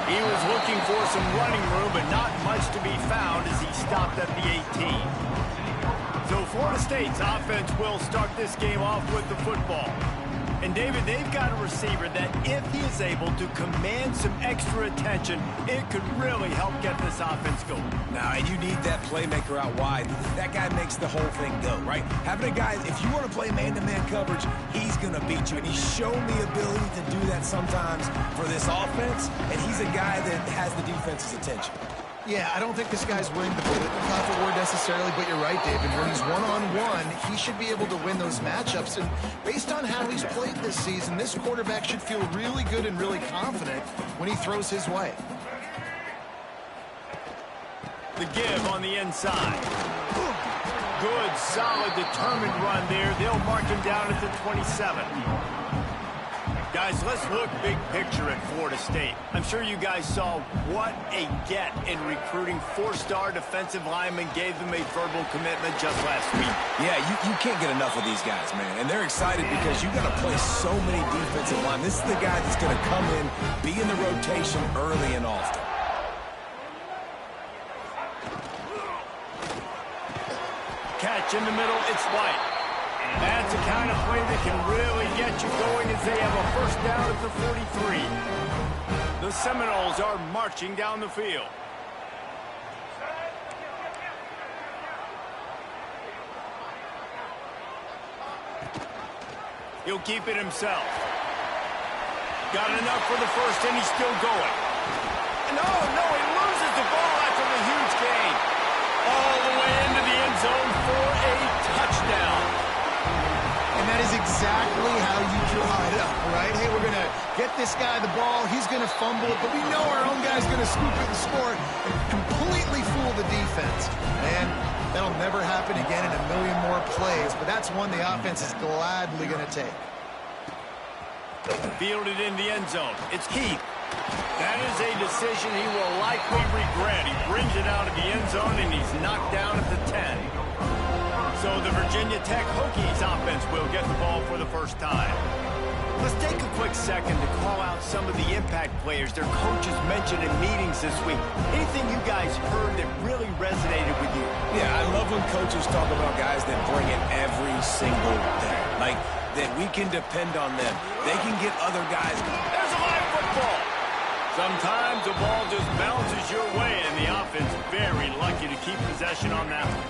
He was looking for some running room, but not much to be found as he stopped at the 18. So Florida State's offense will start this game off with the football. And, David, they've got a receiver that if he is able to command some extra attention, it could really help get this offense going. Now, and you need that playmaker out wide. That guy makes the whole thing go, right? Having a guy, if you want to play man-to-man coverage, he's going to beat you. And he's shown the ability to do that sometimes for this offense, and he's a guy that has the defense's attention. Yeah, I don't think this guy's winning the profit award necessarily, but you're right, David. When he's one-on-one, he should be able to win those matchups. And based on how he's played this season, this quarterback should feel really good and really confident when he throws his way. The give on the inside. Good, solid, determined run there. They'll mark him down at the 27. Guys, let's look big picture at Florida State. I'm sure you guys saw what a get in recruiting. Four-star defensive linemen gave them a verbal commitment just last week. Yeah, you can't get enough of these guys, man. And they're excited because you got to play so many defensive line. This is the guy that's going to come in, be in the rotation early and often. Catch in the middle, it's White. That's the kind of play that can really get you going as they have a first down at the 43. The Seminoles are marching down the field. He'll keep it himself. Got enough for the first, and he's still going. No, he loses the ball after the huge gain. All the way into the end zone for a touchdown. And that is exactly how you draw it up, right? Hey, we're going to get this guy the ball. He's going to fumble it, but we know our own guy's going to scoop it and score and completely fool the defense. And that'll never happen again in a million more plays, but that's one the offense is gladly going to take. Fielded in the end zone. It's Keith. That is a decision he will likely regret. He brings it out of the end zone, and he's knocked down at the 10. So the Virginia Tech Hokies offense will get the ball for the first time. Let's take a quick second to call out some of the impact players their coaches mentioned in meetings this week. Anything you guys heard that really resonated with you? Yeah, I love when coaches talk about guys that bring it every single day. Like, that we can depend on them. They can get other guys. There's a live football. Sometimes the ball just bounces your way, and the offense very lucky to keep possession on that one.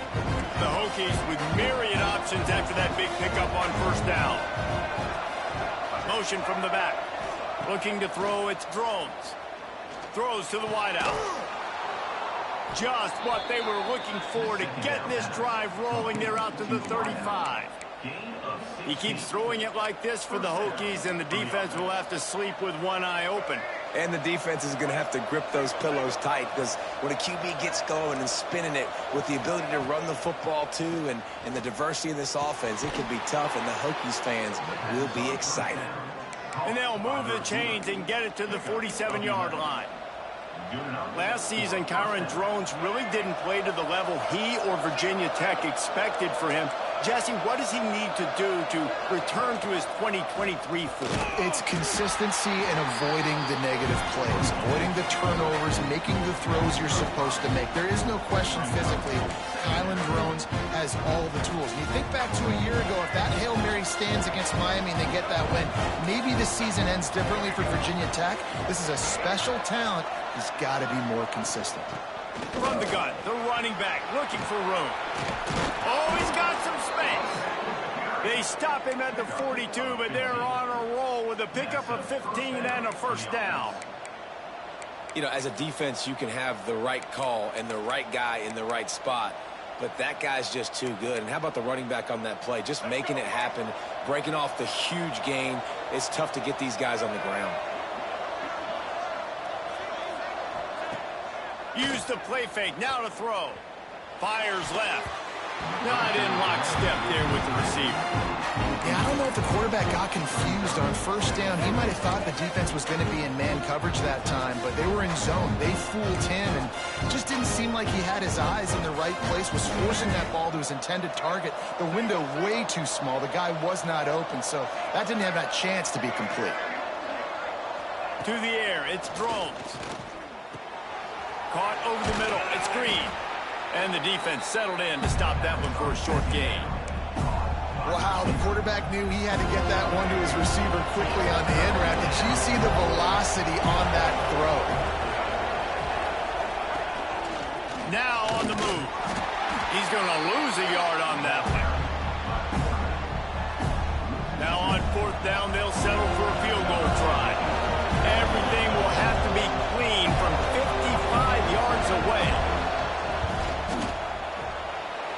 The Hokies with myriad options after that big pickup on first down. Motion from the back. Looking to throw, it's Drones. Throws to the wideout. Just what they were looking for to get this drive rolling. They're out to the 35. He keeps throwing it like this for the Hokies, and the defense will have to sleep with one eye open. And the defense is going to have to grip those pillows tight because when a QB gets going and spinning it with the ability to run the football too and the diversity of this offense, it can be tough, and the Hokies fans will be excited. And they'll move the chains and get it to the 47-yard line. Last season, Kyron Drones really didn't play to the level he or Virginia Tech expected for him. Jesse, what does he need to do to return to his 2023 form? It's consistency and avoiding the negative plays, avoiding the turnovers, making the throws you're supposed to make. There is no question physically, Kyron Drones has all the tools. And you think back to a year ago, if that Hail Mary stands against Miami and they get that win, maybe the season ends differently for Virginia Tech. This is a special talent. He's got to be more consistent. From the gun, the running back looking for room. Oh, he's got some space. They stop him at the 42, but they're on a roll with a pickup of 15 and a first down. You know, as a defense, you can have the right call and the right guy in the right spot, but that guy's just too good. And how about the running back on that play? Just making it happen, breaking off the huge gain. It's tough to get these guys on the ground. Use the play fake, now to throw. Fires left. Not in lockstep there with the receiver. Yeah, I don't know if the quarterback got confused on first down. He might have thought the defense was going to be in man coverage that time, but they were in zone. They fooled him, and it just didn't seem like he had his eyes in the right place, was forcing that ball to his intended target. The window way too small. The guy was not open, so that didn't have that chance to be complete. To the air, it's Drones. Caught over the middle. It's Green. And the defense settled in to stop that one for a short gain. Wow, the quarterback knew he had to get that one to his receiver quickly on the end route. Did you see the velocity on that throw? Now on the move. He's going to lose a yard on that one. Now on 4th down, they'll settle for a field goal try. Everything will have to be clean from 55 yards away.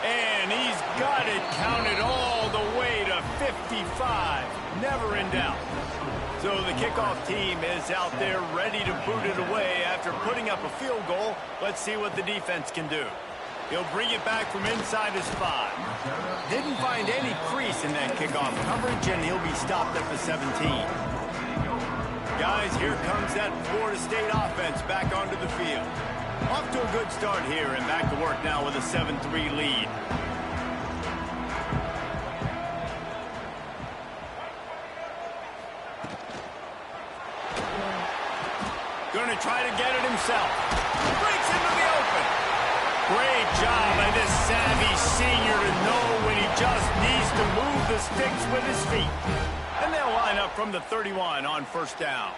And he's got it counted all the way to 55. Never in doubt. So the kickoff team is out there ready to boot it away after putting up a field goal. Let's see what the defense can do. He'll bring it back from inside his 5. Didn't find any crease in that kickoff coverage, and he'll be stopped at the 17. Guys, here comes that Florida State offense back onto the field. Off to a good start here and back to work now with a 7-3 lead. Going to try to get it himself. Breaks into the open. Great job by this savvy senior to know when he just needs to move the sticks with his feet. And they'll line up from the 31 on 1st down.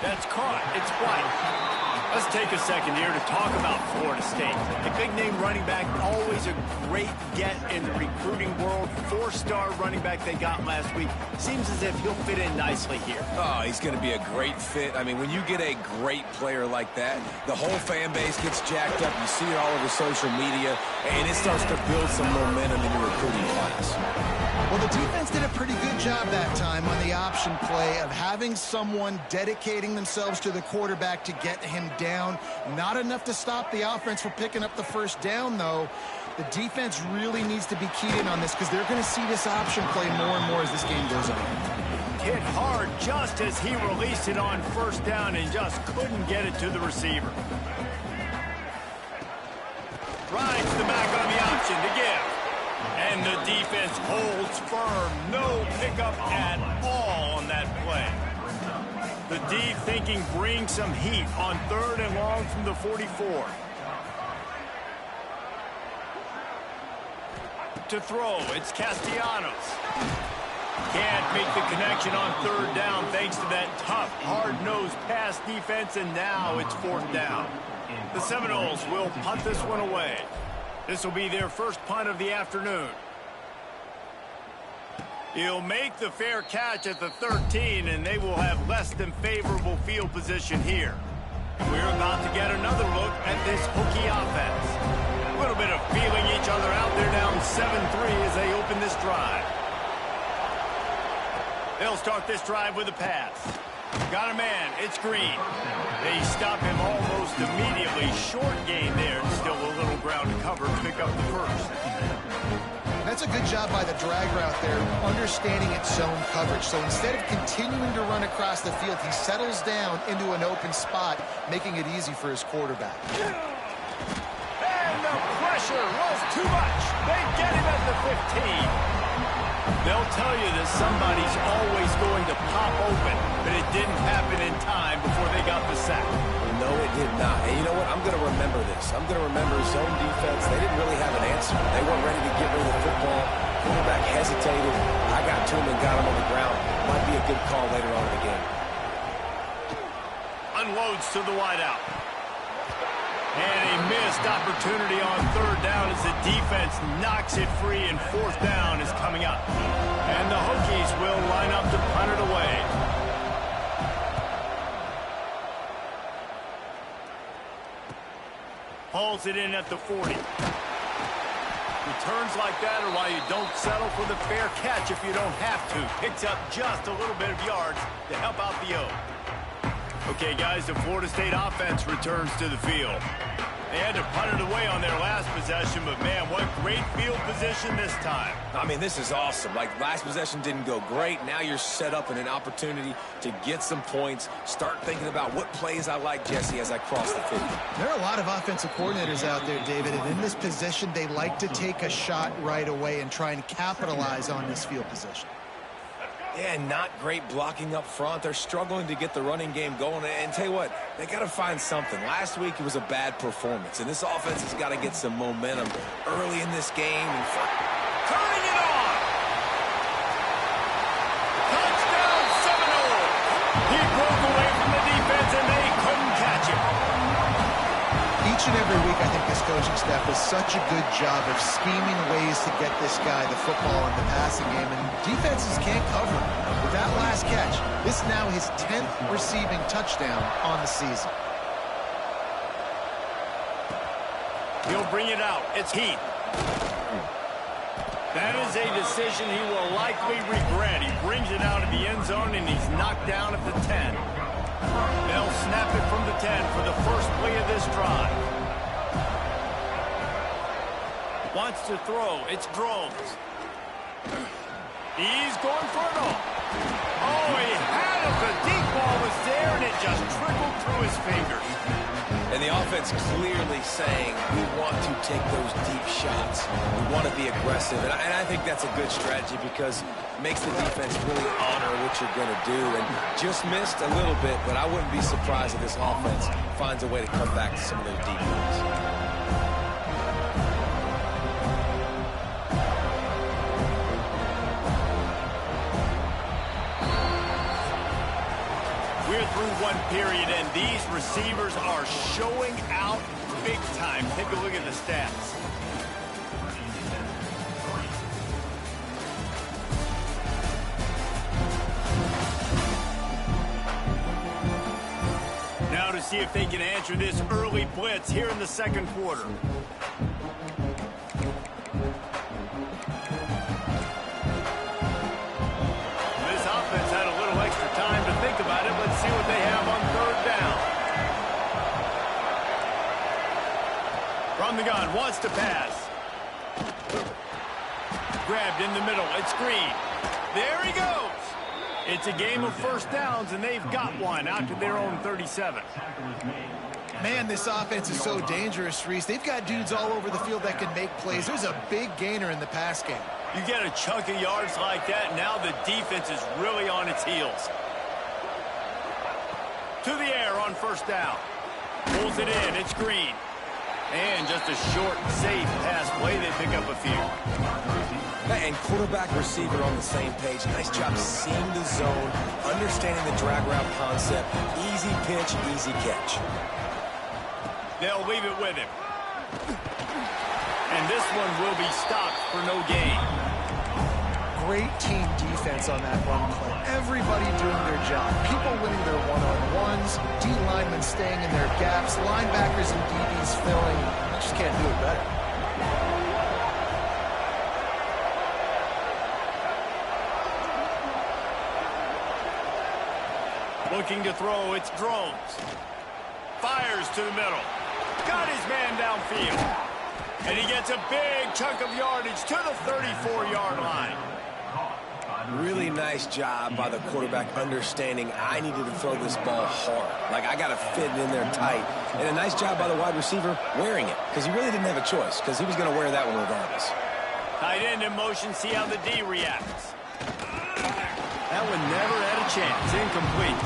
That's caught. It's White. Let's take a second here to talk about Florida State. A big-name running back, always a great get in the recruiting world. 4-star running back they got last week. Seems as if he'll fit in nicely here. Oh, he's going to be a great fit. I mean, when you get a great player like that, the whole fan base gets jacked up. You see it all over social media, and it starts to build some momentum in your recruiting class. Well, the defense did a pretty good job that time on the option play of having someone dedicating themselves to the quarterback to get him down. Not enough to stop the offense from picking up the 1st down, though. The defense really needs to be keyed in on this because they're going to see this option play more and more as this game goes on. Hit hard just as he released it on 1st down and just couldn't get it to the receiver. Rides the back on the option to give. And the defense holds firm. No pickup at all on that play. The D thinking bring some heat on 3rd and long from the 44. To throw, it's Castellanos. Can't make the connection on 3rd down thanks to that tough, hard-nosed pass defense, and now it's 4th down. The Seminoles will punt this one away. This will be their first punt of the afternoon. He'll make the fair catch at the 13, and they will have less than favorable field position here. We're about to get another look at this Hokie offense. A little bit of feeling each other out there down 7-3 as they open this drive. They'll start this drive with a pass. Got a man. It's Green. They stop him almost immediately. Short gain there. Still a little ground to cover to pick up the 1st. That's a good job by the drag route there, understanding its zone coverage. So instead of continuing to run across the field, he settles down into an open spot, making it easy for his quarterback. And the pressure was too much. They get him at the 15. They'll tell you that somebody's always going to pop open, but it didn't happen in time before they got the sack. No, it did not. And you know what? I'm going to remember this. I'm going to remember zone defense. They didn't really have an answer. They weren't ready to get rid of the football. Quarterback hesitated. I got to him and got him on the ground. Might be a good call later on in the game. Unloads to the wideout. And a missed opportunity on 3rd down as the defense knocks it free, and 4th down is coming up. And the Hokies will line up to punt it away. Hauls it in at the 40. Returns like that are why you don't settle for the fair catch if you don't have to. Picks up just a little bit of yards to help out the O. Okay, guys, the Florida State offense returns to the field. They had to punt it away on their last possession, but, man, what great field position this time. I mean, this is awesome. Like, last possession didn't go great. Now you're set up in an opportunity to get some points. Start thinking about what plays I like, Jesse, as I cross the 50. There are a lot of offensive coordinators out there, David, and in this position, they like to take a shot right away and try and capitalize on this field position. Yeah, not great blocking up front. They're struggling to get the running game going. And tell you what, they got to find something. Last week it was a bad performance, and this offense has got to get some momentum early in this game. And turning it on. Touchdown Seminoles. He broke away from the defense, and they couldn't catch him. Each and every week, I think this coaching staff does such a good job of scheming ways to get this guy the football in the passing game, and defenses can't cover him. With that last catch, this is now his 10th receiving touchdown on the season. He'll bring it out. It's Heath. That is a decision he will likely regret. He brings it out of the end zone, and he's knocked down at the 10. They'll snap it from the 10 for the first play of this drive. Wants to throw. It's Drones. He's going for it all. Oh, he had it. The deep ball was there, and it just trickled through his fingers. And the offense clearly saying, we want to take those deep shots. We want to be aggressive. And I think that's a good strategy because it makes the defense really honor what you're going to do. And just missed a little bit, but I wouldn't be surprised if this offense finds a way to come back to some of those deep ones. We're through one period, and these receivers are showing out big time. Take a look at the stats. Now to see if they can answer this early blitz here in the second quarter. This offense had a little extra time to think about it. Let's see what they have on third down. From the gun, wants to pass. Grabbed in the middle. It's Green. There he goes. It's a game of first downs, and they've got one out to their own 37. Man, this offense is so dangerous, Reese. They've got dudes all over the field that can make plays. There's a big gainer in the pass game. You get a chunk of yards like that, now the defense is really on its heels. To the air on first down. Pulls it in. It's Green. And just a short, safe pass play. They pick up a few. And quarterback receiver on the same page. Nice job seeing the zone, understanding the drag route concept. Easy pitch, easy catch. They'll leave it with him. And this one will be stopped for no gain. Great team defense on that run play. Everybody doing their job. People winning their one-on-ones, D linemen staying in their gaps, linebackers and DBs filling. I just can't do it better. Looking to throw, it's Drones. Fires to the middle. Got his man downfield. And he gets a big chunk of yardage to the 34-yard line. Really nice job by the quarterback understanding I needed to throw this ball hard. Like, I got to fit it in there tight. And a nice job by the wide receiver wearing it because he really didn't have a choice because he was going to wear that one regardless. Tight end in motion, see how the D reacts. That one never had a chance. Incomplete.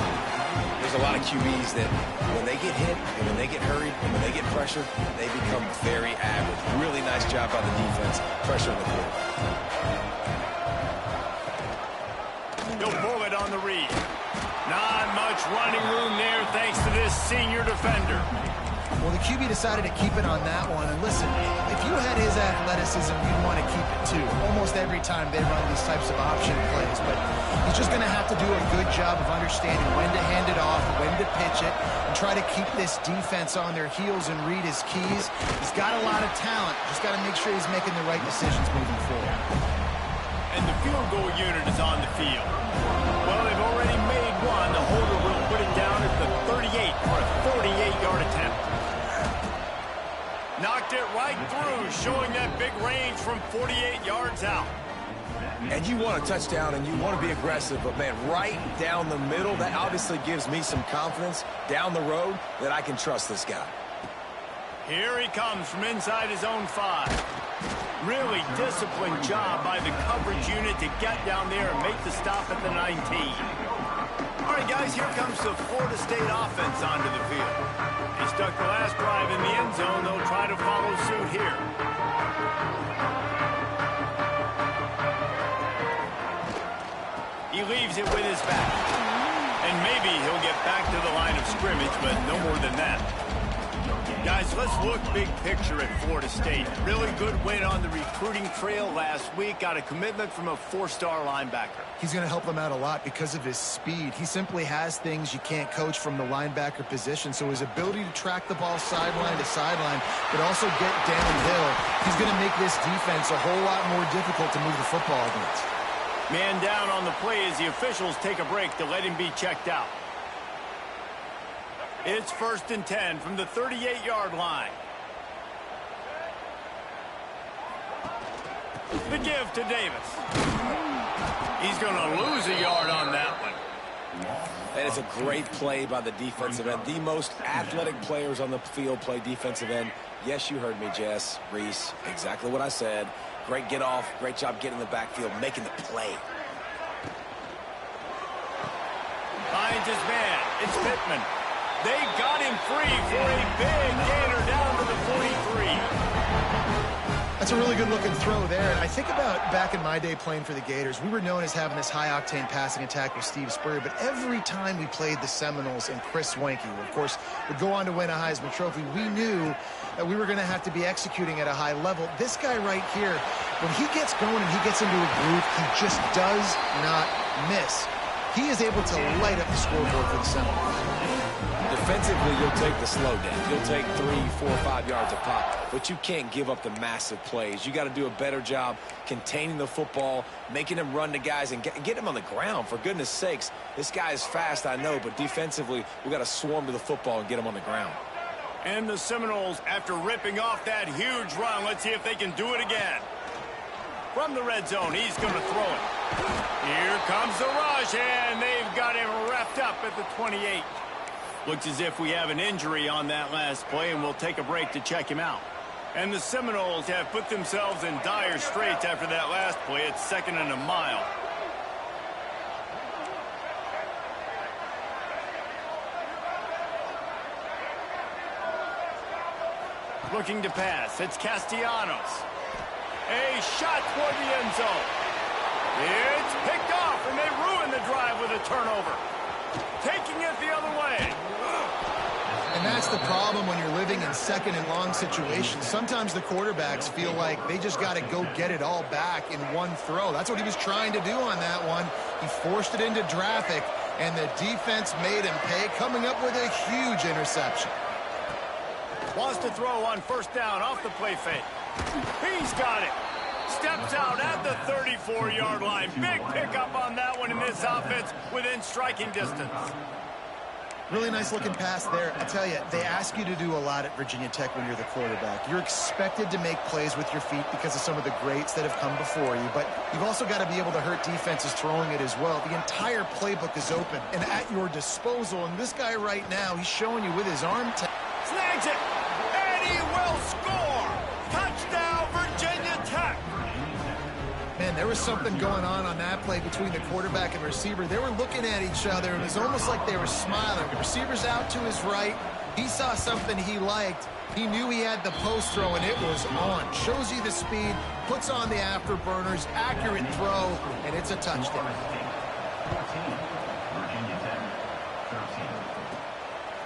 There's a lot of QBs that when they get hit and when they get hurried and when they get pressure, they become very average. Really nice job by the defense, pressuring the quarterback. He'll pull it on the read. Not much running room there thanks to this senior defender. Well, the QB decided to keep it on that one. And listen, if you had his athleticism, you'd want to keep it too. Almost every time they run these types of option plays. But he's just going to have to do a good job of understanding when to hand it off, when to pitch it, and try to keep this defense on their heels and read his keys. He's got a lot of talent. Just got to make sure he's making the right decisions moving forward. And the field goal unit is on the field. Well, they've already made one. The holder will put it down at the 38 for a 48-yard attempt. Knocked it right through, showing that big range from 48 yards out. And you want a touchdown and you want to be aggressive, but, man, right down the middle, that obviously gives me some confidence down the road that I can trust this guy. Here he comes from inside his own 5. Really disciplined job by the coverage unit to get down there and make the stop at the 19. All right, guys, here comes the Florida State offense onto the field. They stuck the last drive in the end zone. They'll try to follow suit here. He leaves it with his back. And maybe he'll get back to the line of scrimmage, but no more than that. Guys, let's look big picture at Florida State. Really good win on the recruiting trail last week. Got a commitment from a 4-star linebacker. He's going to help them out a lot because of his speed. He simply has things you can't coach from the linebacker position. So his ability to track the ball sideline to sideline, but also get downhill, he's going to make this defense a whole lot more difficult to move the football against. Man down on the play as the officials take a break to let him be checked out. It's 1st and 10 from the 38-yard line. The give to Davis. He's going to lose a yard on that one. That is a great play by the defensive end. The most athletic players on the field play defensive end. Yes, you heard me, Jess, Reese. Exactly what I said. Great get off. Great job getting in the backfield, making the play. Finds his man. It's Pittman. They got him free for a big gainer down to the 43. That's a really good-looking throw there. And I think about back in my day playing for the Gators, we were known as having this high-octane passing attack with Steve Spurrier, but every time we played the Seminoles and Chris Swanke, who, of course, would go on to win a Heisman Trophy, we knew that we were going to have to be executing at a high level. This guy right here, when he gets going and he gets into a groove, he just does not miss. He is able to light up the scoreboard for the Seminoles. Defensively, you'll take the slow down. You'll take 3, 4, 5 yards a pop, but you can't give up the massive plays. You got to do a better job containing the football, making them run to guys, and get him on the ground. For goodness sakes, this guy is fast, I know, but defensively, we got to swarm to the football and get him on the ground. And the Seminoles, after ripping off that huge run, let's see if they can do it again. From the red zone, he's going to throw it. Here comes the rush, and they've got him wrapped up at the 28. Looks as if we have an injury on that last play, and we'll take a break to check him out. And the Seminoles have put themselves in dire straits after that last play. It's 2nd and a mile. Looking to pass. It's Castellanos. A shot toward the end zone. It's picked off, and they ruin the drive with a turnover. Taking it the other way. And that's the problem when you're living in 2nd and long situations. Sometimes the quarterbacks feel like they just got to go get it all back in one throw. That's what he was trying to do on that one. He forced it into traffic, and the defense made him pay, coming up with a huge interception. Wants to throw on 1st down off the play fake. He's got it. Steps out at the 34-yard line. Big pickup on that one in this offense within striking distance. Really nice looking pass there. I tell you, they ask you to do a lot at Virginia Tech when you're the quarterback. You're expected to make plays with your feet because of some of the greats that have come before you, but you've also got to be able to hurt defenses throwing it as well. The entire playbook is open and at your disposal, and this guy right now, he's showing you with his arm. Snags it, and he will score. Touchdown, Virginia Tech. Man, there was something going on that play between the quarterback and receiver. They were looking at each other. It was almost like they were smiling. The receiver's out to his right. He saw something he liked. He knew he had the post throw, and it was on. Shows you the speed, puts on the afterburners, accurate throw, and it's a touchdown.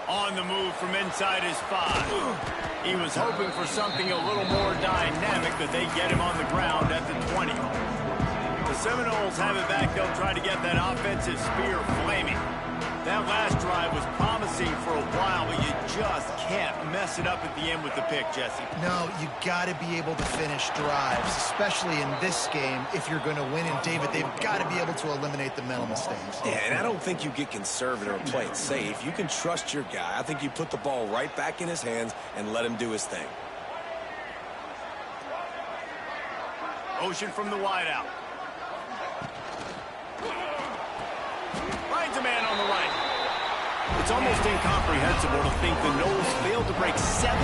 On the move from inside his 5. He was hoping for something a little more dynamic, but they get him on the ground at the 20. The Seminoles have it back. They'll try to get that offensive spear flaming. That last drive was promising for a while, but you just can't mess it up at the end with the pick, Jesse. No, you got to be able to finish drives, especially in this game. If you're going to win, and David, they've got to be able to eliminate the mental mistakes. Yeah, and I don't think you get conservative or play it safe. You can trust your guy. I think you put the ball right back in his hands and let him do his thing. Ocean from the wideout. Finds a man on the right. It's almost incomprehensible to think the Noles failed to break 17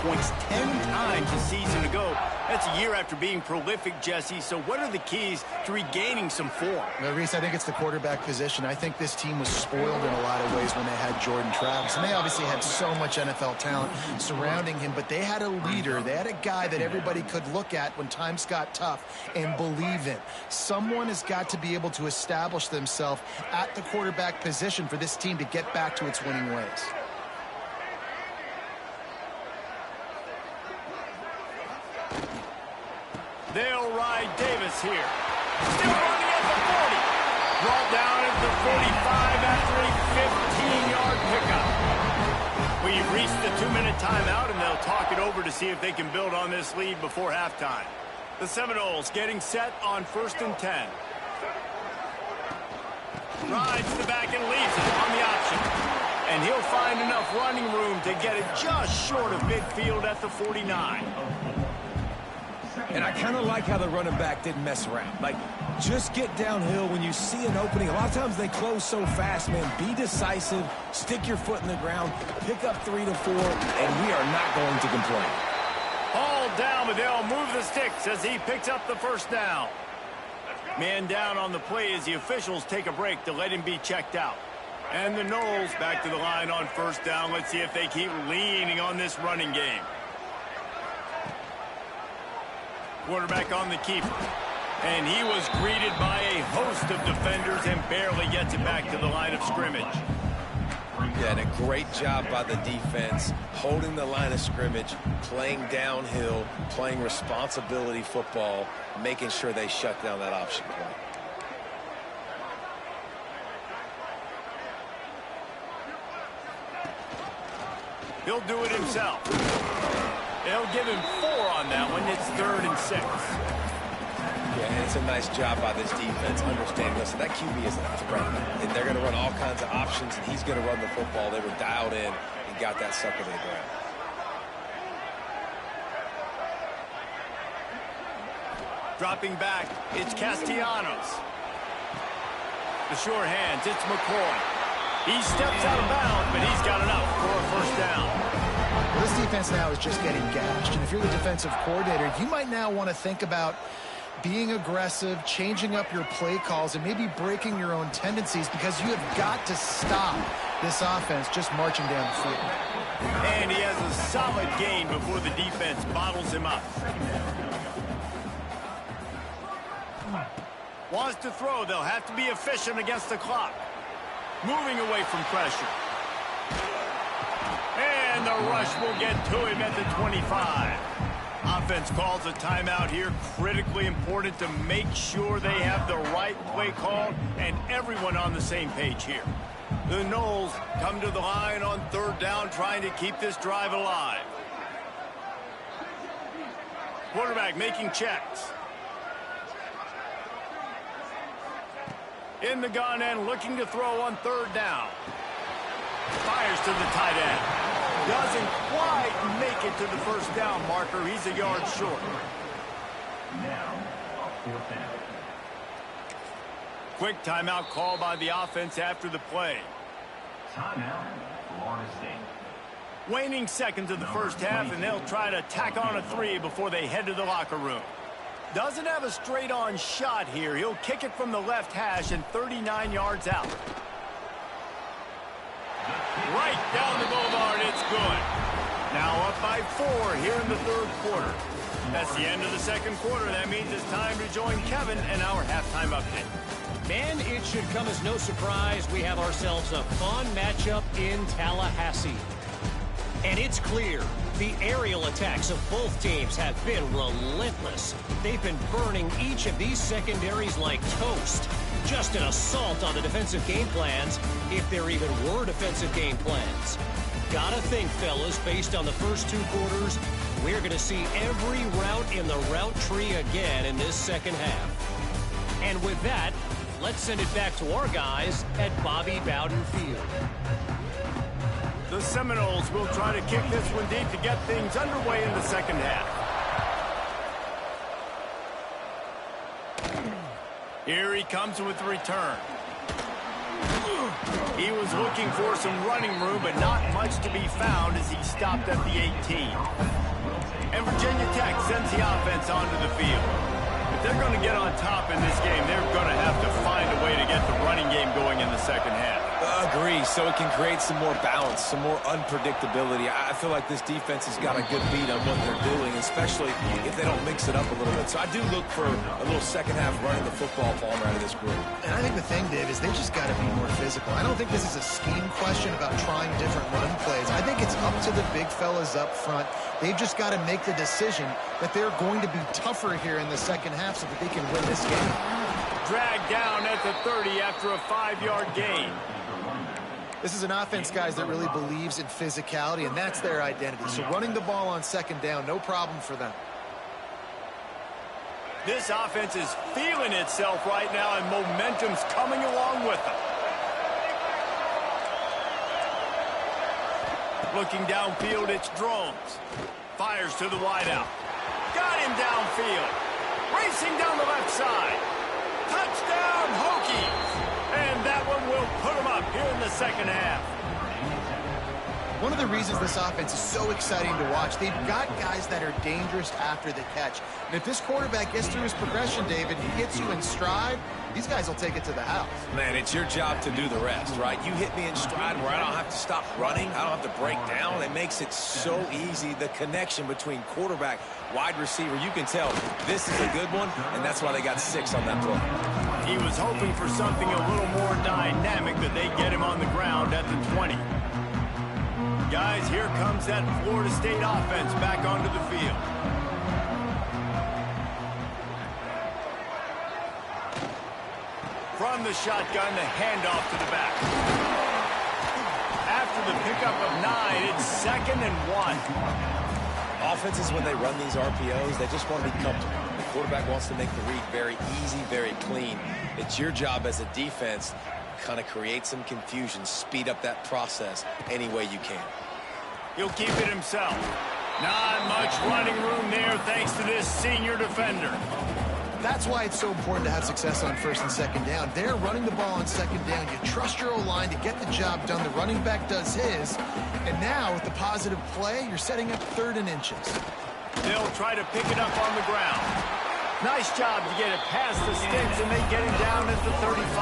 points 10 times a season ago, That's a year after being prolific, Jesse. So what are the keys to regaining some form? Well, Reese, I think it's the quarterback position. I think this team was spoiled in a lot of ways when they had Jordan Travis. And they obviously had so much NFL talent surrounding him, but they had a leader. They had a guy that everybody could look at when times got tough and believe in. Someone has got to be able to establish themselves at the quarterback position for this team to get back to its winning ways. They'll ride Davis here. Still running at the 40. Brought down at the 45 after a 15-yard pickup. We've reached the 2-minute timeout, and they'll talk it over to see if they can build on this lead before halftime. The Seminoles getting set on 1st and 10. Rides to the back and leaves it on the option. And he'll find enough running room to get it just short of midfield at the 49. And I kind of like how the running back didn't mess around. Like, just get downhill when you see an opening. A lot of times they close so fast, man. Be decisive, stick your foot in the ground, pick up 3 to 4, and we are not going to complain. All down, but they'll move the sticks as he picks up the first down. Man down on the play as the officials take a break to let him be checked out. And the Noles back to the line on 1st down. Let's see if they keep leaning on this running game. Quarterback on the keeper. And he was greeted by a host of defenders and barely gets it back to the line of scrimmage. Yeah, and a great job by the defense, holding the line of scrimmage, playing downhill, playing responsibility football, making sure they shut down that option play. He'll do it himself. They'll give him 4 on that one. It's 3rd and 6. Yeah, and it's a nice job by this defense, understanding, listen, that QB is a threat, and they're going to run all kinds of options, and he's going to run the football. They were dialed in and got that sucker to the ground. Dropping back, it's Castellanos. The sure hands, it's McCoy. He steps out of bounds, but he's got enough for a 1st down. Well, this defense now is just getting gashed. And if you're the defensive coordinator, you might now want to think about being aggressive, changing up your play calls, and maybe breaking your own tendencies, because you have got to stop this offense just marching down the field. And he has a solid gain before the defense bottles him up. Wants to throw. They'll have to be efficient against the clock. Moving away from pressure. And the rush will get to him at the 25. Offense calls a timeout here. Critically important to make sure they have the right play call and everyone on the same page here. The Noles come to the line on 3rd down, trying to keep this drive alive. Quarterback making checks. In the gun and looking to throw on 3rd down. Fires to the tight end. Doesn't quite make it to the 1st down marker. He's a yard short. Quick timeout call by the offense after the play. Timeout, Florida State. Waning seconds of the first half, and they'll try to tack on a 3 before they head to the locker room. Doesn't have a straight-on shot here. He'll kick it from the left hash and 39 yards out. Right down the boulevard, it's good. Now up by 4 here in the 3rd quarter. That's the end of the 2nd quarter. That means it's time to join Kevin and our halftime update. Man, it should come as no surprise we have ourselves a fun matchup in Tallahassee. And it's clear the aerial attacks of both teams have been relentless. They've been burning each of these secondaries like toast. Just an assault on the defensive game plans, if there even were defensive game plans. Gotta think, fellas, based on the first 2 quarters, we're going to see every route in the route tree again in this 2nd half. And with that, let's send it back to our guys at Bobby Bowden Field. The Seminoles will try to kick this one deep to get things underway in the 2nd half. Here he comes with the return. He was looking for some running room, but not much to be found as he stopped at the 18. And Virginia Tech sends the offense onto the field. If they're going to get on top in this game, they're going to have to find a way to get the running game going in the second half. Agree, so it can create some more balance, some more unpredictability. I feel like this defense has got a good beat on what they're doing, especially if they don't mix it up a little bit. So I do look for a little second half running the football Palmer out of this group. And I think the thing, Dave, is they just got to be more physical. I don't think this is a scheme question about trying different run plays. I think it's up to the big fellas up front. They've just got to make the decision that they're going to be tougher here in the second half so that they can win this game. Dragged down at the 30 after a 5-yard gain. This is an offense, guys, that really believes in physicality, and that's their identity. So running the ball on second down, no problem for them. This offense is feeling itself right now, and momentum's coming along with them. Looking downfield, it's Drones. Fires to the wideout. Got him downfield. Racing down the left side. Touchdown, Hokies! And that one will put them up here in the second half. One of the reasons this offense is so exciting to watch, they've got guys that are dangerous after the catch. And if this quarterback gets through his progression, David, he hits you in stride, these guys will take it to the house. Man, it's your job to do the rest, right? You hit me in stride where I don't have to stop running. I don't have to break down. It makes it so easy. The connection between quarterback, wide receiver, you can tell this is a good one, and that's why they got 6 on that play. He was hoping for something a little more dynamic, that they get him on the ground at the 20. Guys, here comes that Florida State offense back onto the field. From the shotgun, the handoff to the back. After the pickup of 9, it's 2nd and 1. Offenses, when they run these RPOs, they just want to be comfortable. The quarterback wants to make the read very easy, very clean. It's your job as a defense to kind of create some confusion, speed up that process any way you can. He'll keep it himself. Not much running room there thanks to this senior defender. That's why it's so important to have success on first and second down. They're running the ball on second down. You trust your O-line to get the job done. The running back does his. And now, with the positive play, you're setting up 3rd and inches. They'll try to pick it up on the ground. Nice job to get it past the sticks, and they get him down at the 35.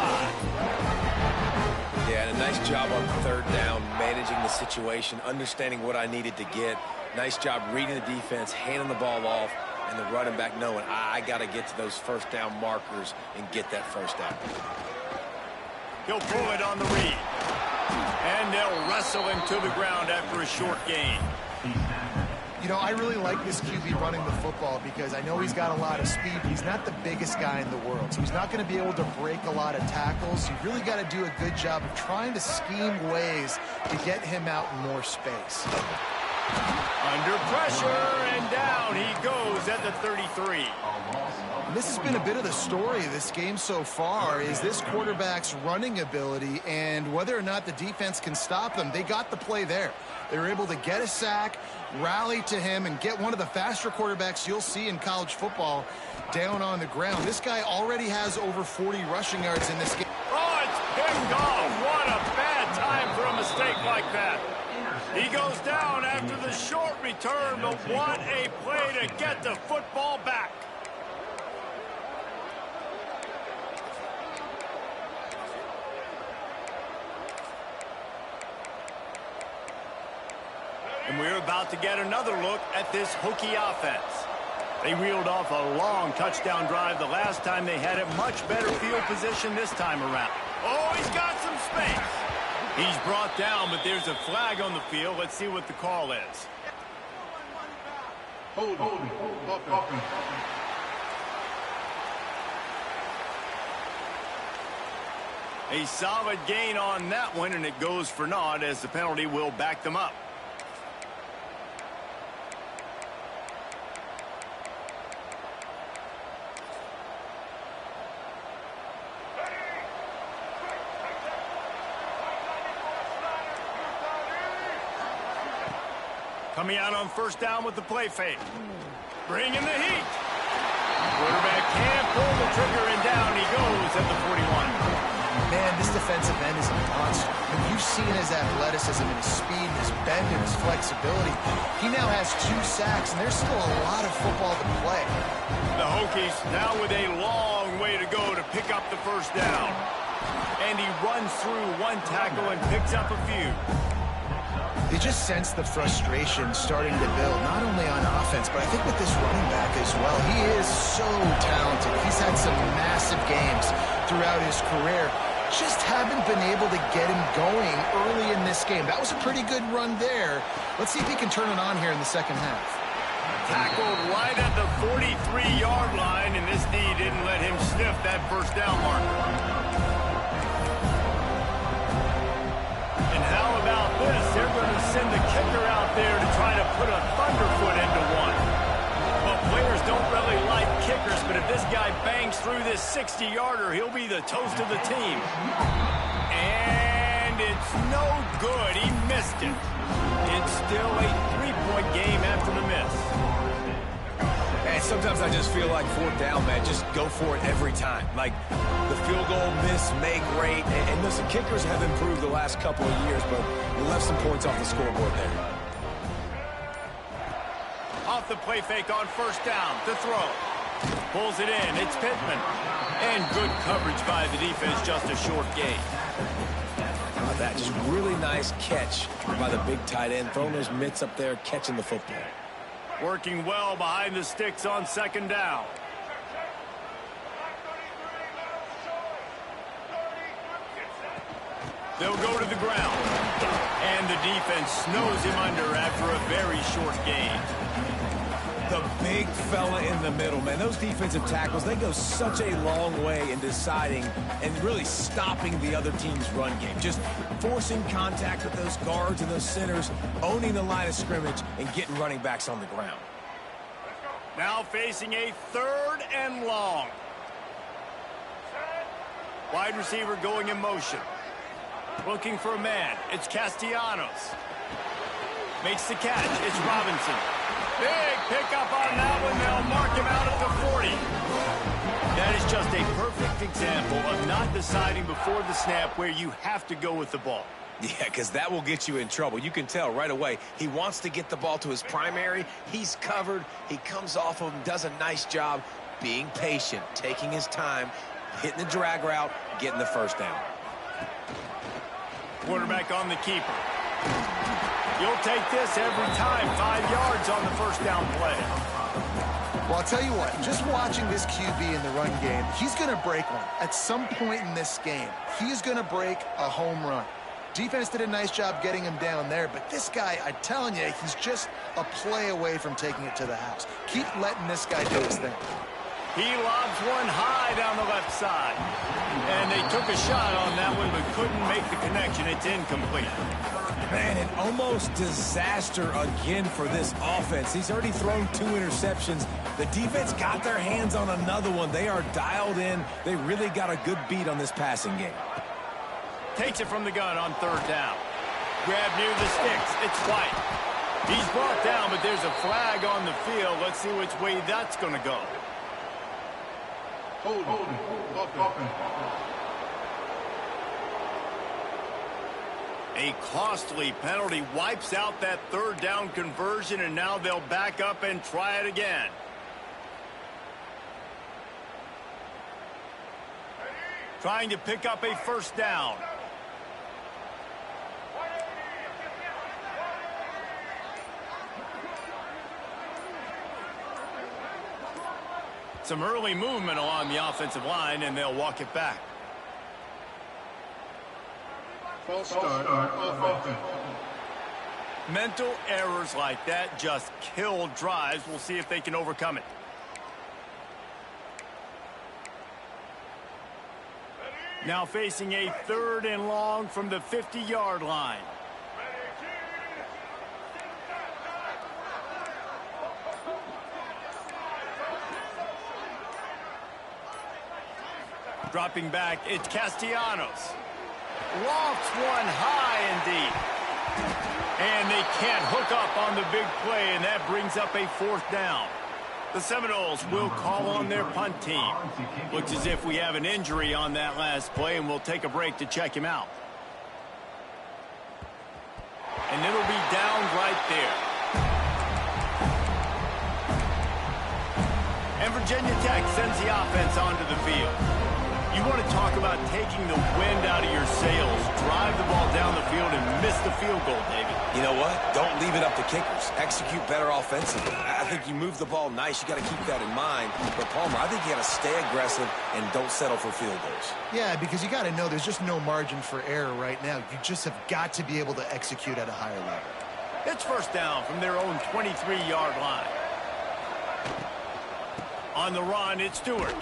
Yeah, and a nice job on 3rd down, managing the situation, understanding what I needed to get. Nice job reading the defense, handing the ball off, and the running back knowing I got to get to those first down markers and get that first down. He'll pull it on the read. And they'll wrestle him to the ground after a short gain. You know, I really like this QB running the football because I know he's got a lot of speed, but he's not the biggest guy in the world. So he's not going to be able to break a lot of tackles. You really got to do a good job of trying to scheme ways to get him out in more space. Under pressure, and down he goes at the 33. And this has been a bit of the story of this game so far, is this quarterback's running ability and whether or not the defense can stop them. They got the play there. They were able to get a sack, rally to him, and get one of the faster quarterbacks you'll see in college football down on the ground. This guy already has over 40 rushing yards in this game. Oh, it's picked off. What a bad time for a mistake like that. He goes down after the short return, but what a play to get the football back. And we're about to get another look at this Hokie offense. They reeled off a long touchdown drive the last time they had it. Much better field position this time around. Oh, he's got some space. He's brought down, but there's a flag on the field. Let's see what the call is. A solid gain on that one, and it goes for naught as the penalty will back them up. Coming out on first down with the play fake. Bringing the heat. Quarterback can't pull the trigger, and down he goes at the 41. Man, this defensive end is a monster. When you seeing his athleticism and his speed and his bend and his flexibility. He now has 2 sacks, and there's still a lot of football to play. The Hokies now with a long way to go to pick up the first down. And he runs through 1 tackle and picks up a few. You just sense the frustration starting to build, not only on offense, but I think with this running back as well. He is so talented. He's had some massive games throughout his career. Just haven't been able to get him going early in this game. That was a pretty good run there. Let's see if he can turn it on here in the second half. Tackled right at the 43-yard line, and this D didn't let him sniff that first down marker. And how about this? They're going to send the kicker out there to try to put a thunderfoot into one. Well, players don't really like kickers, but if this guy bangs through this 60-yarder, he'll be the toast of the team. And it's no good. He missed it. It's still a 3-point game after the miss. And sometimes I just feel like 4th down, man, just go for it every time. Like the field goal miss, make rate. And listen, kickers have improved the last couple of years, but we left some points off the scoreboard there. Off the play fake on first down. To throw. Pulls it in. It's Pittman. And good coverage by the defense. Just a short gain. How about that? Just really nice catch by the big tight end. Throwing those mitts up there, catching the football. Working well behind the sticks on second down. They'll go to the ground. And the defense snows him under after a very short gain. The big fella in the middle, man. Those defensive tackles, they go such a long way in deciding and really stopping the other team's run game. Just forcing contact with those guards and those centers, owning the line of scrimmage, and getting running backs on the ground. Now facing a 3rd and long. Wide receiver going in motion. Looking for a man. It's Castellanos. Makes the catch. It's Robinson. Big pickup on that one. They'll mark him out at the 40. That is just a perfect example of not deciding before the snap where you have to go with the ball. Yeah, because that will get you in trouble. You can tell right away. He wants to get the ball to his primary. He's covered. He comes off of him, does a nice job being patient, taking his time, hitting the drag route, getting the first down. Quarterback on the keeper. You'll take this every time. 5 yards on the first down play. Well, I'll tell you what, just watching this QB in the run game, he's going to break one. At some point in this game, he's going to break a home run. Defense did a nice job getting him down there, but this guy, I'm telling you, he's just a play away from taking it to the house. Keep letting this guy do his thing. He lobs one high down the left side. And they took a shot on that one, but couldn't make the connection. It's incomplete. Man, an almost disaster again for this offense. He's already thrown 2 interceptions. The defense got their hands on another one. They are dialed in. They really got a good beat on this passing game. Takes it from the gun on 3rd down. Grab near the sticks. It's White. He's brought down, but there's a flag on the field. Let's see which way that's going to go. A costly penalty wipes out that 3rd down conversion, and now they'll back up and try it again. Trying to pick up a first down. Some early movement along the offensive line, and they'll walk it back. False start offense. Mental errors like that just kill drives. We'll see if they can overcome it. Now facing a 3rd and long from the 50-yard line. Dropping back, it's Castellanos. Lofts one high and deep. And they can't hook up on the big play, and that brings up a 4th down. The Seminoles will call on their punt team. Looks as if we have an injury on that last play, and we'll take a break to check him out. Virginia Tech sends the offense onto the field. You want to talk about taking the wind out of your sails. Drive the ball down the field and miss the field goal, David. You know what? Don't leave it up to kickers. Execute better offensively. I think you move the ball nice. You got to keep that in mind. But, Palmer, I think you got to stay aggressive and don't settle for field goals. Yeah, because you got to know there's just no margin for error right now. You just have got to be able to execute at a higher level. It's first down from their own 23-yard line. On the run, it's Stewart.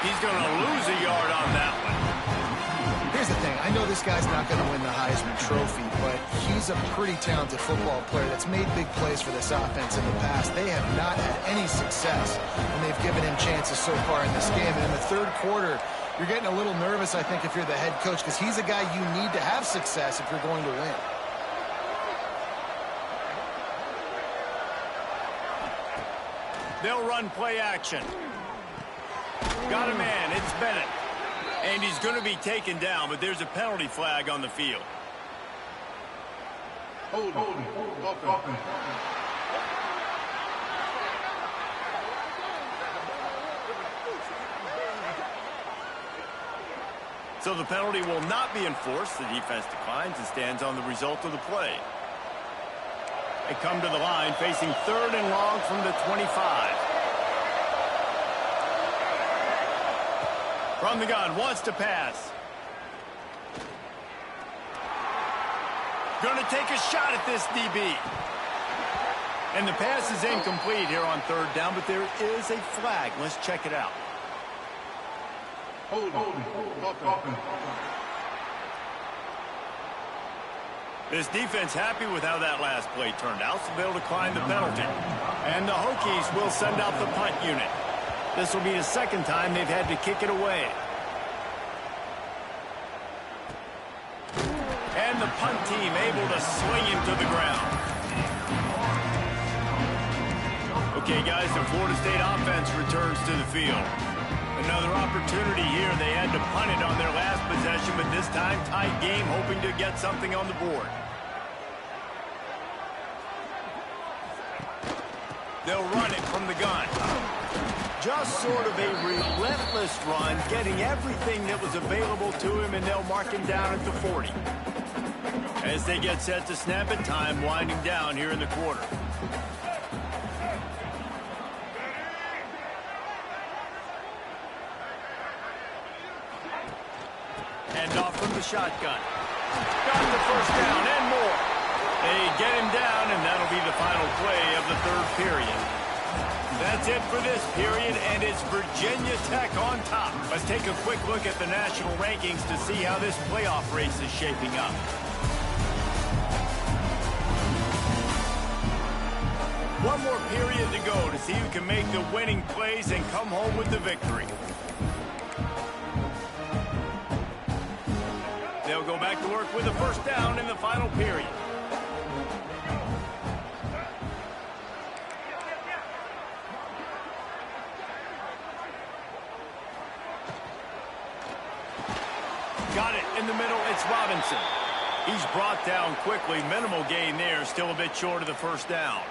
He's going to lose a yard on that one. Here's the thing. I know this guy's not going to win the Heisman Trophy, but he's a pretty talented football player that's made big plays for this offense in the past. They have not had any success when they've given him chances so far in this game. And in the third quarter, you're getting a little nervous, I think, if you're the head coach, because he's a guy you need to have success if you're going to win. They'll run play action. Got a man. It's Bennett. And he's going to be taken down, but there's a penalty flag on the field. Hold. Offense. So the penalty will not be enforced. The defense declines and stands on the result of the play. They come to the line facing 3rd and long from the 25. From the gun, wants to pass. Going to take a shot at this DB. And the pass is incomplete here on 3rd down, but there is a flag. Let's check it out. Hold. Offense. This defense happy with how that last play turned out, so they'll decline the penalty. And the Hokies will send out the punt unit. This will be the second time they've had to kick it away. And the punt team able to swing him to the ground. Okay, guys, the Florida State offense returns to the field. Another opportunity here. They had to punt it on their last possession, but this time tight game, hoping to get something on the board. They'll run it from the gun. Just sort of a relentless run, getting everything that was available to him, and they'll mark him down at the 40. As they get set to snap it, time winding down here in the quarter. Hand off from the shotgun. Got the first down and more. They get him down, and that'll be the final play of the 3rd period. That's it for this period, and it's Virginia Tech on top. Let's take a quick look at the national rankings to see how this playoff race is shaping up. One more period to go to see who can make the winning plays and come home with the victory. They'll go back to work with a first down in the final period. Got it in the middle. It's Robinson. He's brought down quickly. Minimal gain there. Still a bit short of the first down.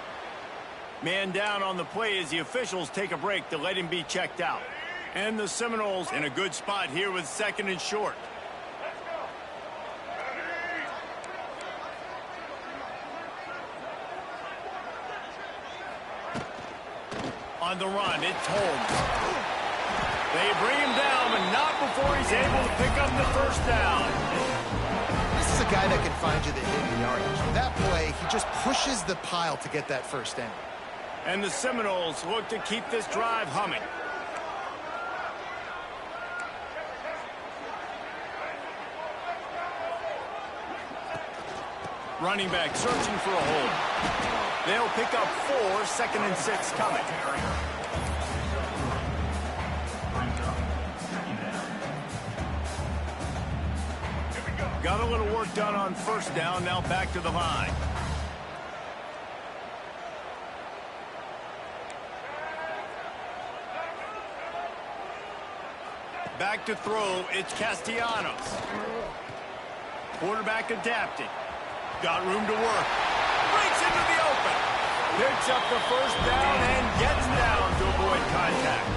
Man down on the play as the officials take a break to let him be checked out. And the Seminoles in a good spot here with 2nd and short. On the run, it's Holmes. They bring him down, but not before he's able to pick up the first down. This is a guy that can find you the hidden yardage. That play, he just pushes the pile to get that first down. And the Seminoles look to keep this drive humming. Running back searching for a hole. They'll pick up 4, 2nd and 6 coming. Got a little work done on first down, now back to the line. Back to throw, it's Castellanos. Quarterback adapting. Got room to work. Breaks into the open. Picks up the first down and gets down to avoid avoid contact.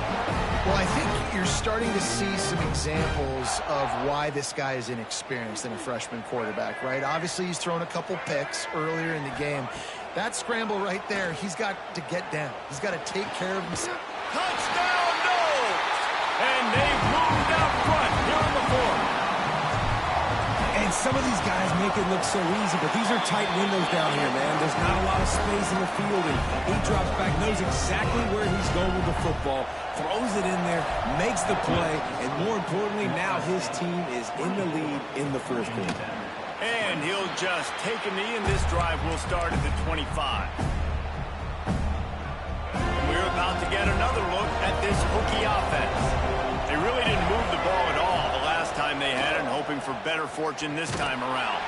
Well, I think you're starting to see some examples of why this guy is inexperienced in a freshman quarterback, right? Obviously, he's thrown a couple picks earlier in the game. That scramble right there, he's got to get down. He's got to take care of himself. Touchdown, no! And they've moved out front here in the fourth. And some of these guys make it look so easy, but these are tight windows down here, man. There's not a lot of space in the field, and he drops back, knows exactly where he's going with the football, throws it in there, makes the play, and more importantly, now his team is in the lead in the first quarter. And he'll just take a knee, and this drive will start at the 25. We're about to get another look at this Hokie offense. They really didn't move the ball at all the last time they had it, hoping for better fortune this time around.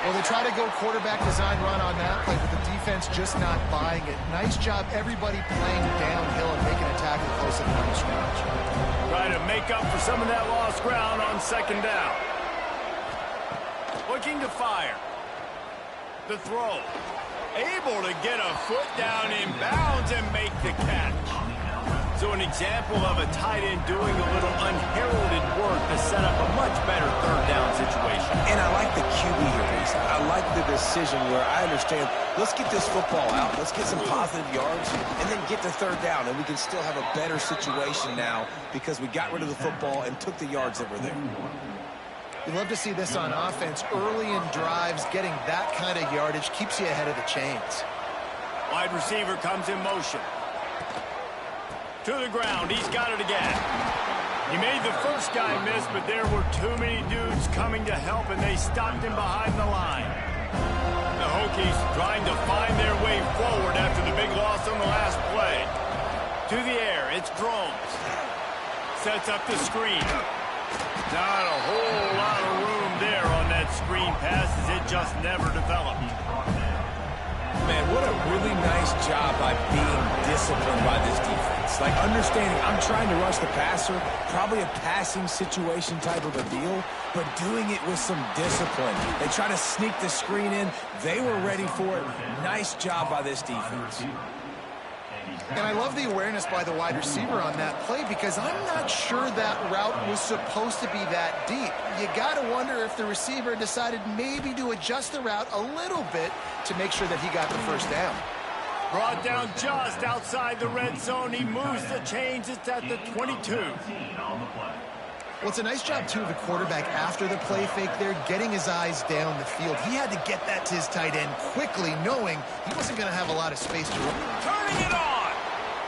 Well, they try to go quarterback design run on that play, but the defense just not buying it. Nice job, everybody playing downhill and making a tackle close to the line of scrimmage. Try to make up for some of that lost ground on second down. Looking to fire. The throw. Able to get a foot down in bounds and make the catch. So an example of a tight end doing a little unheralded work to set up a much better third down situation. And I like the QB here, Reese. I like the decision where I understand, let's get this football out, let's get some positive yards, and then get to third down, and we can still have a better situation now because we got rid of the football and took the yards that were there. You love to see this on offense. Early in drives, getting that kind of yardage keeps you ahead of the chains. Wide receiver comes in motion. To the ground. He's got it again. He made the first guy miss, but there were too many dudes coming to help, and they stopped him behind the line. The Hokies trying to find their way forward after the big loss on the last play. To the air. It's Drones. Sets up the screen. Not a whole lot of room there on that screen pass as it just never developed. Man, what a really nice job by being disciplined by this defense. Like, understanding I'm trying to rush the passer, probably a passing situation type of a deal, but doing it with some discipline. They try to sneak the screen in. They were ready for it. Nice job by this defense. And I love the awareness by the wide receiver on that play because I'm not sure that route was supposed to be that deep. You got to wonder if the receiver decided maybe to adjust the route a little bit to make sure that he got the first down. Brought down just outside the red zone. He moves the chains. It's at the 22. Well, it's a nice job, too, of the quarterback after the play fake there, getting his eyes down the field. He had to get that to his tight end quickly, knowing he wasn't going to have a lot of space to run. Turning it on.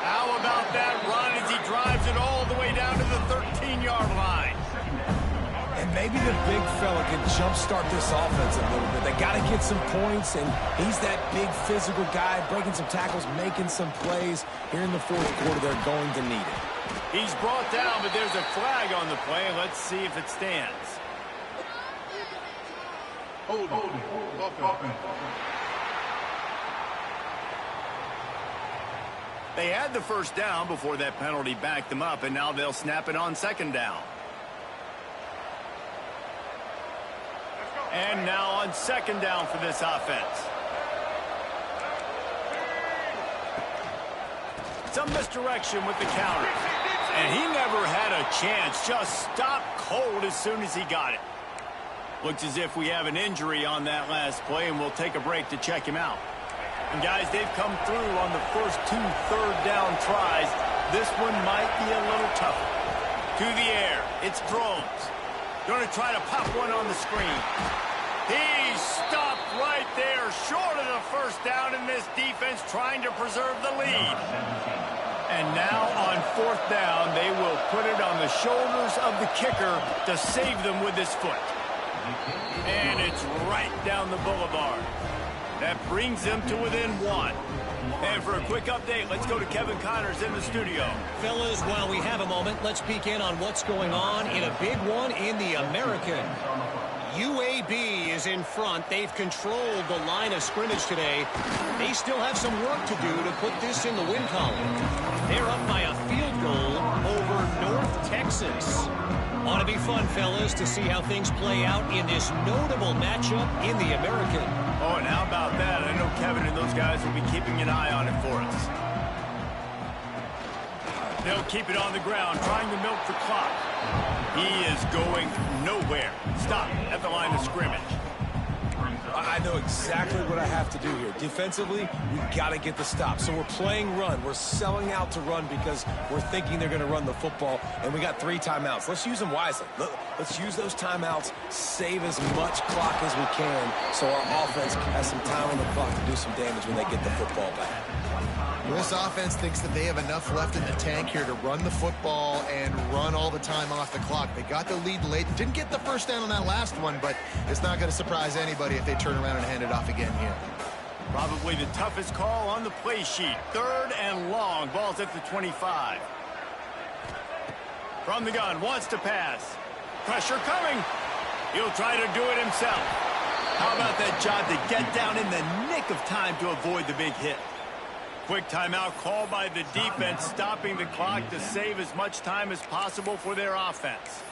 How about that run as he drives it all the way down to the 13-yard line? And maybe the big fella can jumpstart this offense a little bit. They got to get some points, and he's that big physical guy, breaking some tackles, making some plays. Here in the fourth quarter, they're going to need it. He's brought down, but there's a flag on the play. Let's see if it stands. Hold it. They had the first down before that penalty backed them up, and now they'll snap it on second down. And now on second down for this offense. Some misdirection with the counter. And he never had a chance. Just stopped cold as soon as he got it. Looks as if we have an injury on that last play, and we'll take a break to check him out. And guys, they've come through on the first 2 third down tries. This one might be a little tougher. To the air. It's Drones. Going to try to pop one on the screen. He stopped right there, short of the first down, and this defense trying to preserve the lead. And now on fourth down, they will put it on the shoulders of the kicker to save them with his foot. And it's right down the boulevard. That brings them to within 1. And for a quick update, let's go to Kevin Connors in the studio. Fellas, while we have a moment, let's peek in on what's going on in a big one in the American. UAB is in front. They've controlled the line of scrimmage today. They still have some work to do to put this in the win column. They're up by a field goal over North Texas. Ought to be fun, fellas, to see how things play out in this notable matchup in the American. Oh, and how about that? I know Kevin and those guys will be keeping an eye on it for us. They'll keep it on the ground, trying to milk the clock. He is going nowhere. Stop at the line of scrimmage. I know exactly what I have to do here. Defensively, we got to get the stop. So we're playing run. We're selling out to run because we're thinking they're going to run the football, and we got 3 timeouts. Let's use them wisely. Let's use those timeouts, save as much clock as we can so our offense has some time on the clock to do some damage when they get the football back. Well, this offense thinks that they have enough left in the tank here to run the football and run all the time off the clock. They got the lead late. Didn't get the first down on that last one, but it's not going to surprise anybody if they turn around and hand it off again here. Probably the toughest call on the play sheet. 3rd and long. Ball's at the 25. From the gun, wants to pass. Pressure coming. He'll try to do it himself. How about that job to get down in the nick of time to avoid the big hit? Quick timeout called by the defense, stopping the clock to save as much time as possible for their offense.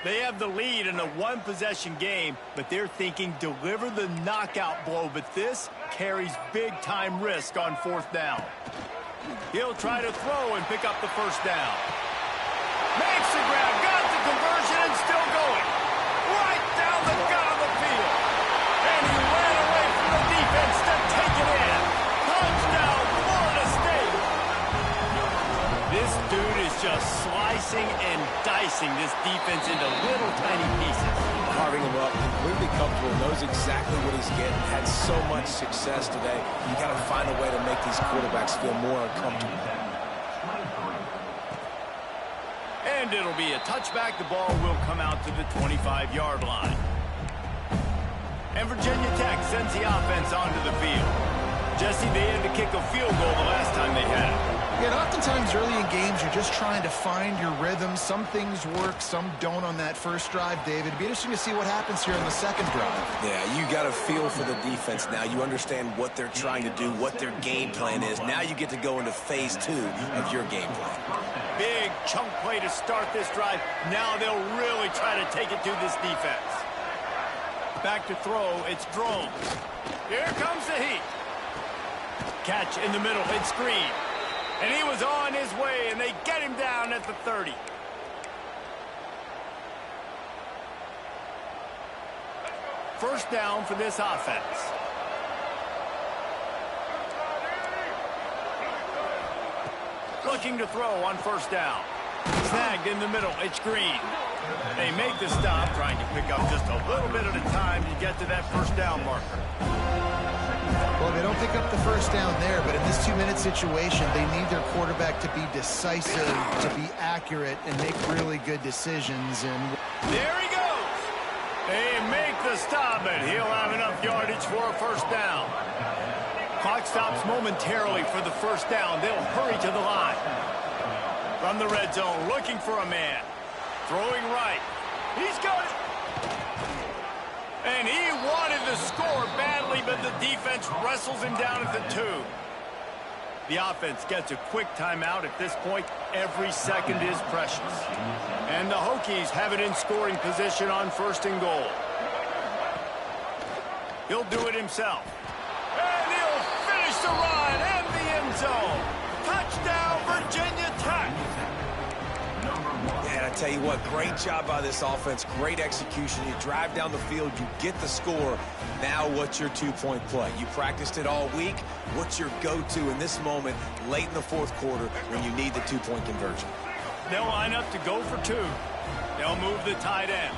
They have the lead in a 1-possession game, but they're thinking deliver the knockout blow, but this carries big-time risk on 4th down. He'll try to throw and pick up the first down. Makes the grab, got the conversion, and still going. Right down the gut of the field. And he ran away from the defense to take it in. Touchdown, Florida State. This dude is just slicing and dicing this defense into little tiny pieces. Carving him up, completely comfortable, knows exactly what he's getting, had so much success today. You got to find a way to make these quarterbacks feel more uncomfortable. And it'll be a touchback. The ball will come out to the 25-yard line. And Virginia Tech sends the offense onto the field. Jesse, they had to kick a field goal the last time they had it. Yeah, and oftentimes early in games, you're just trying to find your rhythm. Some things work, some don't on that first drive, David. It'd be interesting to see what happens here on the second drive. Yeah, you got a feel for the defense now. You understand what they're trying to do, what their game plan is. Now you get to go into phase 2 of your game plan. Big chunk play to start this drive. Now they'll really try to take it to this defense. Back to throw, it's Drones. Here comes the heat. Catch in the middle, it's Green. And he was on his way, and they get him down at the 30. First down for this offense. Looking to throw on first down. Snagged in the middle, it's Green. They make the stop, trying to pick up just a little bit at a time to get to that first down marker. Well, they don't pick up the first down there, but in this 2-minute situation, they need their quarterback to be decisive, to be accurate, and make really good decisions. And there he goes. They make the stop, and he'll have enough yardage for a first down. Clock stops momentarily for the first down. They'll hurry to the line. From the red zone, looking for a man. Throwing right. He's got it. And he wanted to score badly, but the defense wrestles him down at the 2. The offense gets a quick timeout. At this point, every second is precious. And the Hokies have it in scoring position on 1st and goal. He'll do it himself. And he'll finish the run and the end zone. Touchdown, Virginia Tech. And I tell you what, great job by this offense, great execution. You drive down the field, you get the score. Now what's your 2-point play? You practiced it all week. What's your go-to in this moment late in the 4th quarter when you need the 2-point conversion? They'll line up to go for 2. They'll move the tight end.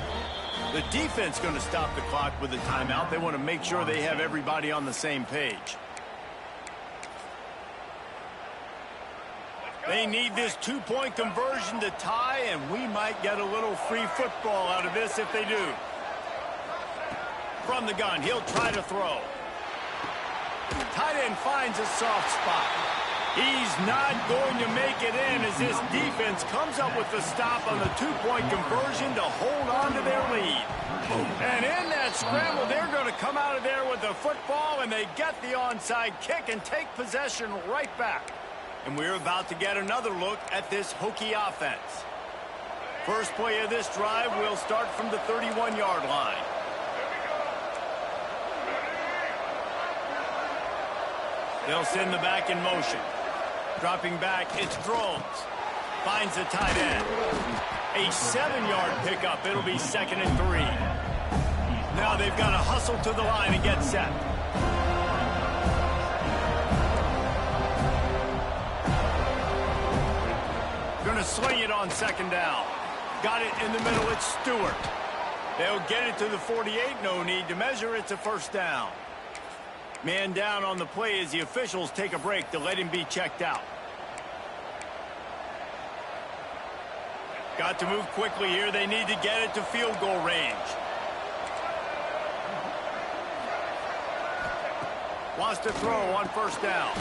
The defense going to stop the clock with a timeout. They want to make sure they have everybody on the same page. They need this 2-point conversion to tie, and we might get a little free football out of this if they do. From the gun, he'll try to throw. Tight end finds a soft spot. He's not going to make it in as this defense comes up with the stop on the 2-point conversion to hold on to their lead. And in that scramble, they're going to come out of there with the football, and they get the onside kick and take possession right back. And we're about to get another look at this Hokie offense. First play of this drive will start from the 31-yard line. They'll send the back in motion. Dropping back, it's Drones. Finds the tight end. A 7-yard pickup. It'll be 2nd and 3. Now they've got to hustle to the line and get set. Going to swing it on 2nd down. Got it in the middle. It's Stewart. They'll get it to the 48. No need to measure. It's a 1st down. Man down on the play as the officials take a break to let him be checked out. Got to move quickly here. They need to get it to field goal range. Wants to throw on 1st down.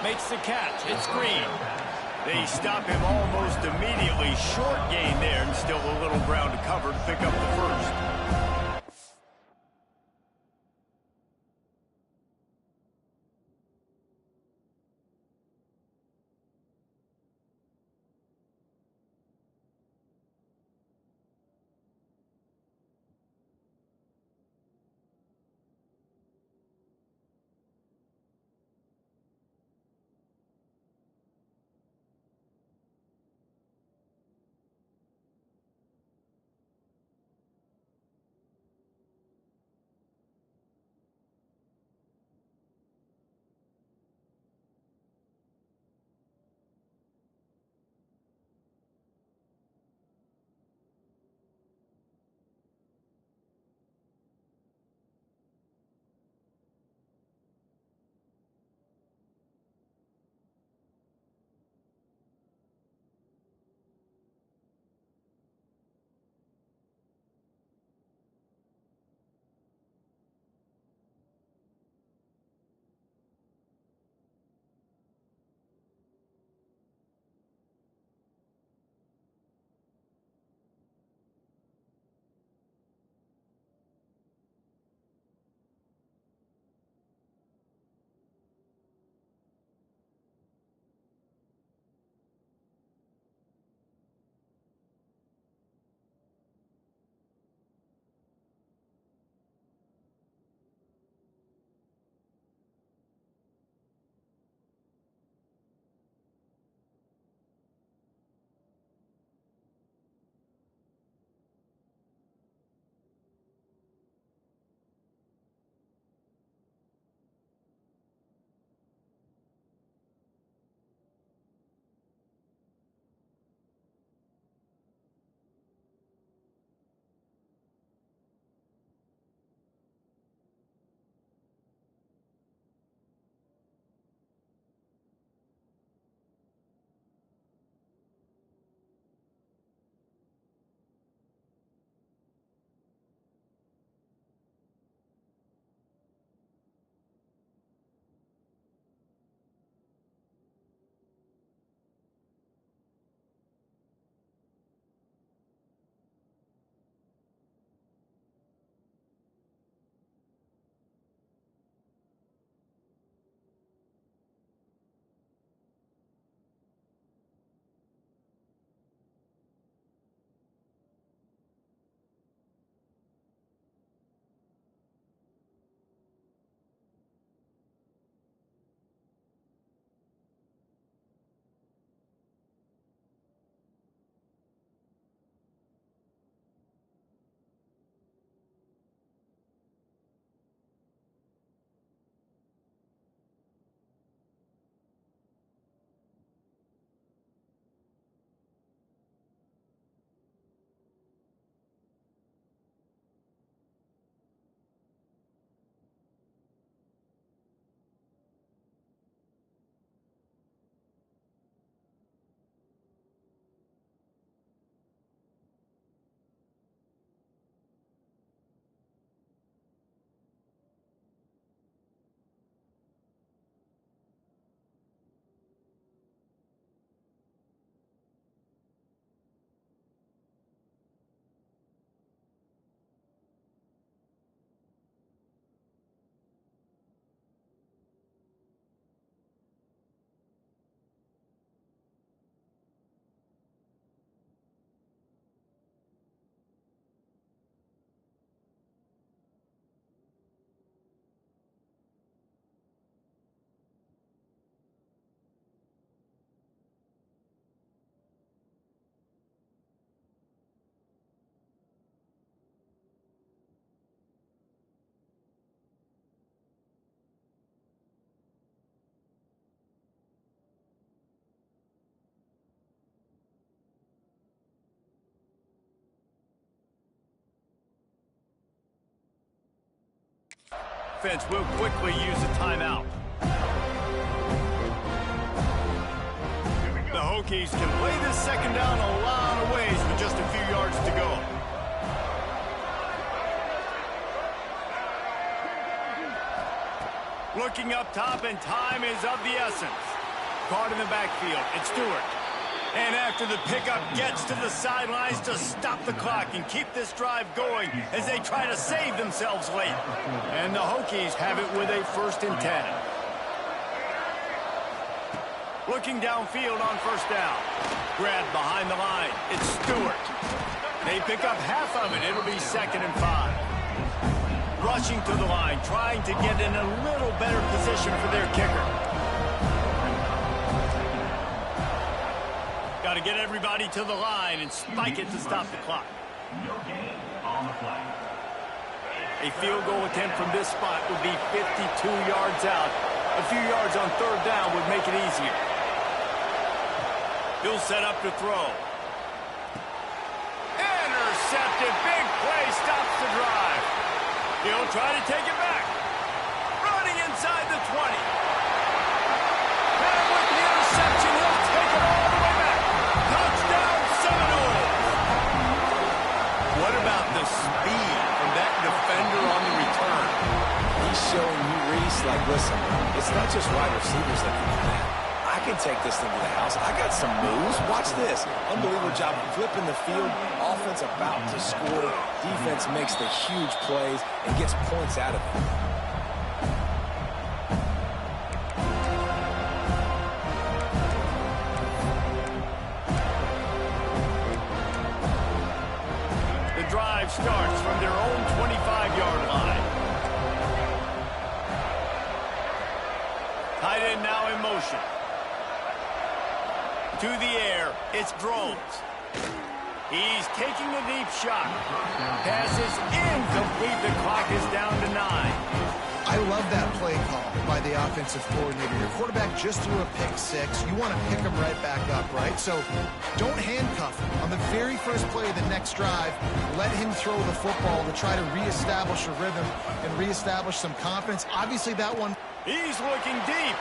Makes the catch. It's Green. They stop him almost immediately. Short gain there and still a little ground to cover to pick up the 1st. offense will quickly use a timeout. The Hokies can play this second down a lot of ways with just a few yards to go. Looking up top, and time is of the essence. Caught in the backfield, it's Stewart. And after the pickup, gets to the sidelines to stop the clock and keep this drive going as they try to save themselves late. And the Hokies have it with a 1st and 10. Looking downfield on 1st down. Grabbed behind the line. It's Stewart. They pick up half of it. It'll be 2nd and 5. Rushing to the line, trying to get in a little better position for their kicker. Got to get everybody to the line and spike it to stop the clock. No gain on the play. A field goal attempt from this spot would be 52 yards out. A few yards on 3rd down would make it easier. He'll set up to throw. Intercepted. Big play stops the drive. He'll try to take it back. Running inside the 20. And with the interception, he'll take it all the way back. Touchdown, Seminoles. What about the speed from that defender on the return? He's showing you, Reese, like, listen, it's not just wide receivers that can do that. I can take this thing to the house. I got some moves. Watch this. Unbelievable job flipping the field. Offense about to score. Defense makes the huge plays and gets points out of it. The drive starts from their own 25-yard line. Tight end now in motion. To the air, it's Drones. He's taking a deep shot. Pass is incomplete. The clock is down to 9. I love that play call by the offensive coordinator. Your quarterback just threw a pick 6. You want to pick him right back up, right? So don't handcuff him. On the very first play of the next drive, let him throw the football to try to reestablish a rhythm and reestablish some confidence. Obviously, that one... He's looking deep.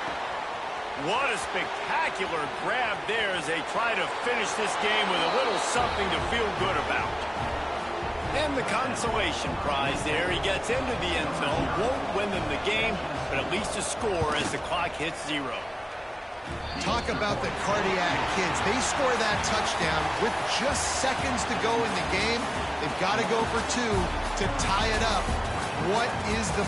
What a spectacular grab there as they try to finish this game with a little something to feel good about. And the consolation prize there. He gets into the end zone. Won't win them the game, but at least a score as the clock hits 0. Talk about the cardiac kids. They score that touchdown with just seconds to go in the game. They've got to go for 2 to tie it up. What is the